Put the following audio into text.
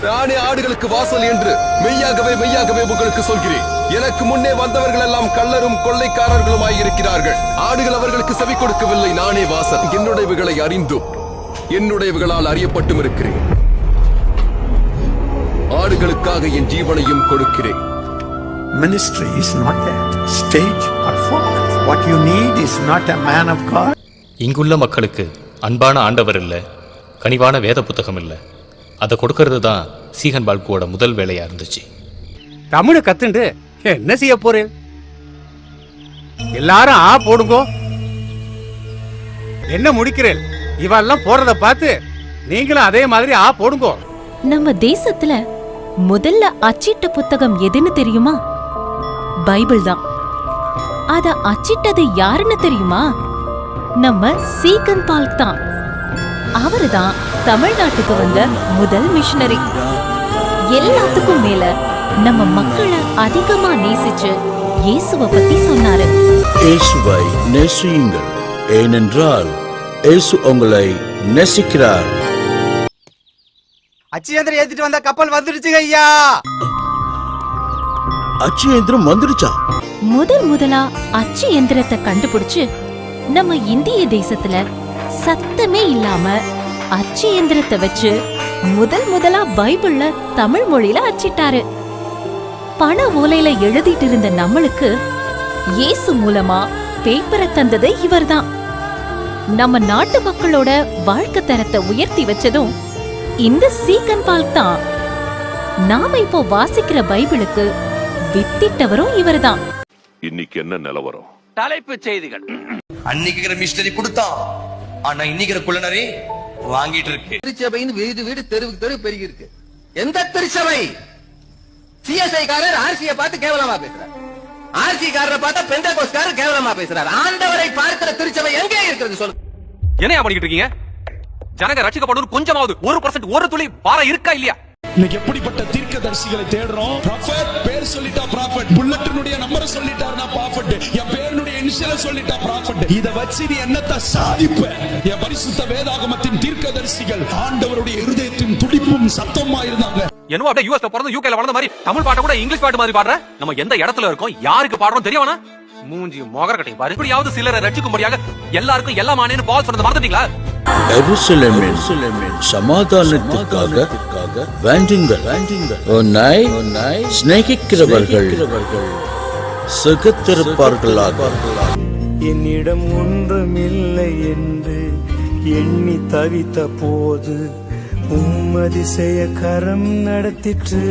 நானே ஆடுகளுக்கு வாசல் என்று மெய்யாகவே மெய்யாகவே உங்களுக்கு சொல்கிறேன். எனக்கு முன்னே வந்தவர்கள் எல்லாம் கள்ளரும் கொள்ளைக்காரர்களுமாய் இருக்கிறார்கள். ஆடுகள் அவர்களுக்கு செவி கொடுக்கவில்லை. நானே வாசல். என்னுடையவைகளை அறிந்தும் என்னுடையவைகளால் அறியப்பட்டும் இருக்கிறேன். ஆடுகளுக்காக என் ஜீவனையும் கொடுக்கிறேன். Ministry is not a stage performance. What you need is not a man of God. இங்குள்ள மக்களுக்கு அன்பான ஆண்டவர் இல்லை, கனிவான வேத புத்தகம் இல்லை. அதை கொடுக்கறது தான் சீகன் பால்குவோட முதல் வேலையா இருந்துச்சு. தமிழை கத்துண்டு என்ன செய்ய போறேன்? எல்லாரும் ஆ போடுங்கோ. என்ன முடிக்கிறேன்? இவெல்லாம் போறத பார்த்து நீங்களும் அதே மாதிரி ஆ போடுங்கோ. நம்ம தேசத்துல முதல்ல அச்சிட்ட புத்தகம் எதுன்னு தெரியுமா? பைபிள் தான். அத அச்சிட்டது யாருன்னு தெரியுமா? நம்ம சீகன் பால்க் தான். அவருதான் தமிழ்நாட்டுக்கு வந்த முதல் மிஷனரி. எல்லாத்துக்கும் மேல நம்ம மக்களை அதிகமா நேசிச்சு இயேசுவை பத்தி சொன்னாரு. இயேசுவை நேசியுங்கள், ஏனென்றால் இயேசு உங்களை நேசிக்கிறார். அச்சியந்திரம் ஏத்திட்டு வந்த கப்பல் வந்துடுச்சு ஐயா. அச்சு எந்திரம் வந்துடுச்சா? முதலா அச்சு எந்திரத்தை கண்டுபிடிச்சு நம்ம இந்திய தேசத்துல சத்தமே இல்லாம அச்சு எந்திரத்தை வச்சு முதலா பைபிள்ல தமிழ் மொழியில அச்சிட்டாரு. பண ஓலையில எழுதிட்டு இருந்த நம்மளுக்கு இயேசு மூலமா பேப்பரை தந்தது இவர்தான். நம்ம நாட்டு மக்களோட வாழ்க்கை தரத்தை உயர்த்தி வச்சதும் இந்த சீகன் பால்க் தான். நாம இப்போ வாசிக்கிற பைபிளுக்கு வித்திட்டவரும் இவர்தான். இன்னைக்கு என்ன நிலவரம்? தலைப்புச் செய்திகள். அன்னைக்கு மிஷனரி கொடுத்தான், ஆனா இன்னைக்கு குள்ளனரி வாங்கிட்டு இருக்கு. திருச்சபைன்னு வீடு வீடு தெருவுக்கு தெரு பெருகி இருக்கு. எந்த திருச்சபை? சிஎஸ்ஐ காரர் ஆர்சியை பார்த்து கேவலமா பேசுறார். ஆர்சி காரரை பார்த்தா பெந்தகோஸ்காரர் கேவலமா பேசுறார். ஆண்டவரை பார்க்கிற திருச்சபை எங்கே இருக்கிறது சொல்லு. என்ன பண்ணிட்டு இருக்கீங்க? ஜனங்க ரட்சிக்கப்படணும் கொஞ்சமாவது 1% ஒரு துளி பாரம் இருக்கா இல்லையா? இன்னைக்கு எப்படிப்பட்ட தீர்க்கதரிசிகளை தேடுறோம்? ப்ராஃபட் பேர் சொல்லிட்டா ப்ராஃபட், புல்லட்டினுடைய நம்பரை சொல்லிட்டாருனா ப்ராஃபட், என் பேருடைய இனிஷியலை சொல்லிட்டா ப்ராஃபட். இத வச்சு நீ என்னத்த சாதிப்ப? என் பரிசுத்த வேதாகமத்தின் தீர்க்கதரிசிகள் ஆண்டவருடைய இருதயத்தின் துடிப்பும் சத்தமா இருந்தாங்க. என்னவோ அப்படியே யுஎஸ்ல பிறந்து யூகேல வளர்ந்த மாதிரி தமிழ் பாட்டு கூட இங்கிலீஷ் பாட்டு மாதிரி பாடுற. நம்ம எந்த இடத்துல இருக்கோம், யாருக்கு பாடுறோம் தெரியுமா? மூஞ்சி மொகரக்கட்டை பாரு. இப்படியாவது சிலரை ரட்சிக்கும்படியாக எல்லாருக்கும் எல்லாம் ஆனேன்னு பால் சொன்னது மறந்துட்டீங்களா? எருசலேமின் சமாதானத்திற்காக வேண்டுங்கள். உன்னை சிநேகிக்கிறவர்கள் சுகத்திருப்பார்களாக. என்னிடம் ஒன்றுமில்லை என்று எண்ணி தவித்த போது உம்மதிசய கரம் நடத்திற்று.